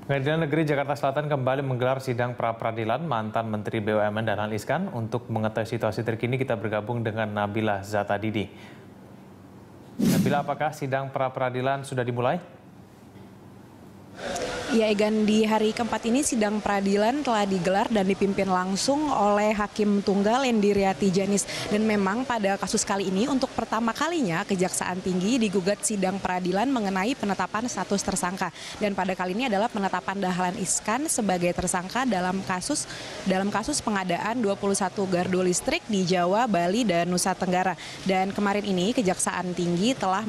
Pengadilan Negeri Jakarta Selatan kembali menggelar sidang pra-peradilan mantan Menteri BUMN Dahlan Iskan. Untuk mengetahui situasi terkini, kita bergabung dengan Nabila Zatadidi. Nabila, apakah sidang pra-peradilan sudah dimulai? Ya, Egan, di hari keempat ini sidang peradilan telah digelar dan dipimpin langsung oleh Hakim Tunggal Endiriati Janis. Dan memang pada kasus kali ini untuk pertama kalinya Kejaksaan Tinggi digugat sidang peradilan mengenai penetapan status tersangka. Dan pada kali ini adalah penetapan Dahlan Iskan sebagai tersangka dalam kasus pengadaan 21 gardu listrik di Jawa, Bali, dan Nusa Tenggara. Dan kemarin ini Kejaksaan Tinggi telah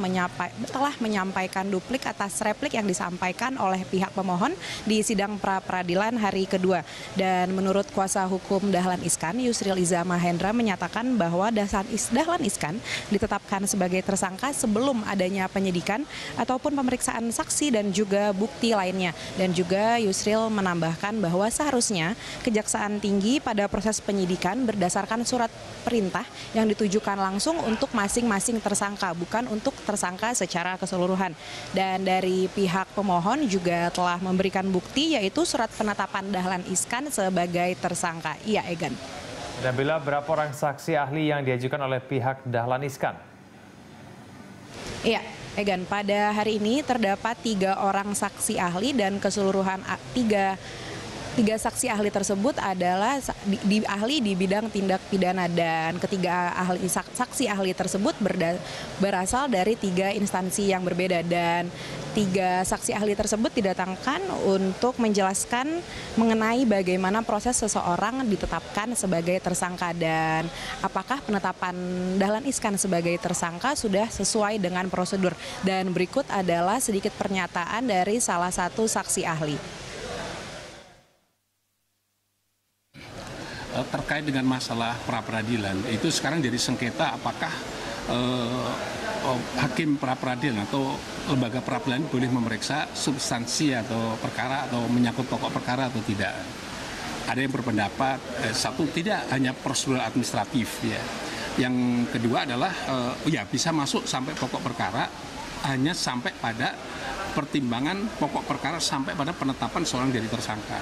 menyampaikan duplik atas replik yang disampaikan oleh pihak pemohon di sidang pra-peradilan hari kedua. Dan menurut kuasa hukum Dahlan Iskan, Yusril Iza Mahendra, menyatakan bahwa Dahlan Iskan ditetapkan sebagai tersangka sebelum adanya penyidikan ataupun pemeriksaan saksi dan juga bukti lainnya. Dan juga Yusril menambahkan bahwa seharusnya Kejaksaan Tinggi pada proses penyidikan berdasarkan surat perintah yang ditujukan langsung untuk masing-masing tersangka, bukan untuk tersangka secara keseluruhan. Dan dari pihak pemohon juga telah memberikan bukti, yaitu surat penetapan Dahlan Iskan sebagai tersangka. Iya, Egan. Nabila, berapa orang saksi ahli yang diajukan oleh pihak Dahlan Iskan? Iya, Egan, pada hari ini terdapat 3 orang saksi ahli dan keseluruhan tiga saksi ahli tersebut adalah ahli di bidang tindak pidana, dan ketiga saksi ahli tersebut berasal dari 3 instansi yang berbeda. Dan 3 saksi ahli tersebut didatangkan untuk menjelaskan mengenai bagaimana proses seseorang ditetapkan sebagai tersangka dan apakah penetapan Dahlan Iskan sebagai tersangka sudah sesuai dengan prosedur. Dan berikut adalah sedikit pernyataan dari salah satu saksi ahli. Terkait dengan masalah pra-peradilan, itu sekarang jadi sengketa apakah hakim pra-peradilan atau lembaga pra-peradilan boleh memeriksa substansi atau perkara atau menyangkut pokok perkara atau tidak. Ada yang berpendapat satu, tidak hanya prosedur administratif ya. Yang kedua adalah ya bisa masuk sampai pokok perkara, hanya sampai pada pertimbangan pokok perkara sampai pada penetapan seorang jadi tersangka.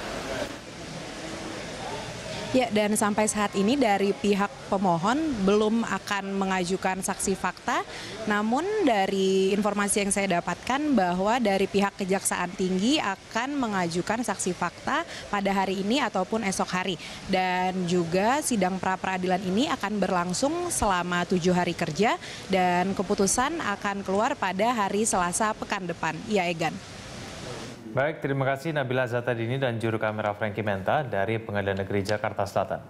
Ya, dan sampai saat ini dari pihak pemohon belum akan mengajukan saksi fakta. Namun dari informasi yang saya dapatkan bahwa dari pihak Kejaksaan Tinggi akan mengajukan saksi fakta pada hari ini ataupun esok hari. Dan juga sidang pra-peradilan ini akan berlangsung selama 7 hari kerja dan keputusan akan keluar pada hari Selasa pekan depan. Ya, Egan. Baik, terima kasih Nabila Zatadini dan juru kamera Franky Menta dari Pengadilan Negeri Jakarta Selatan.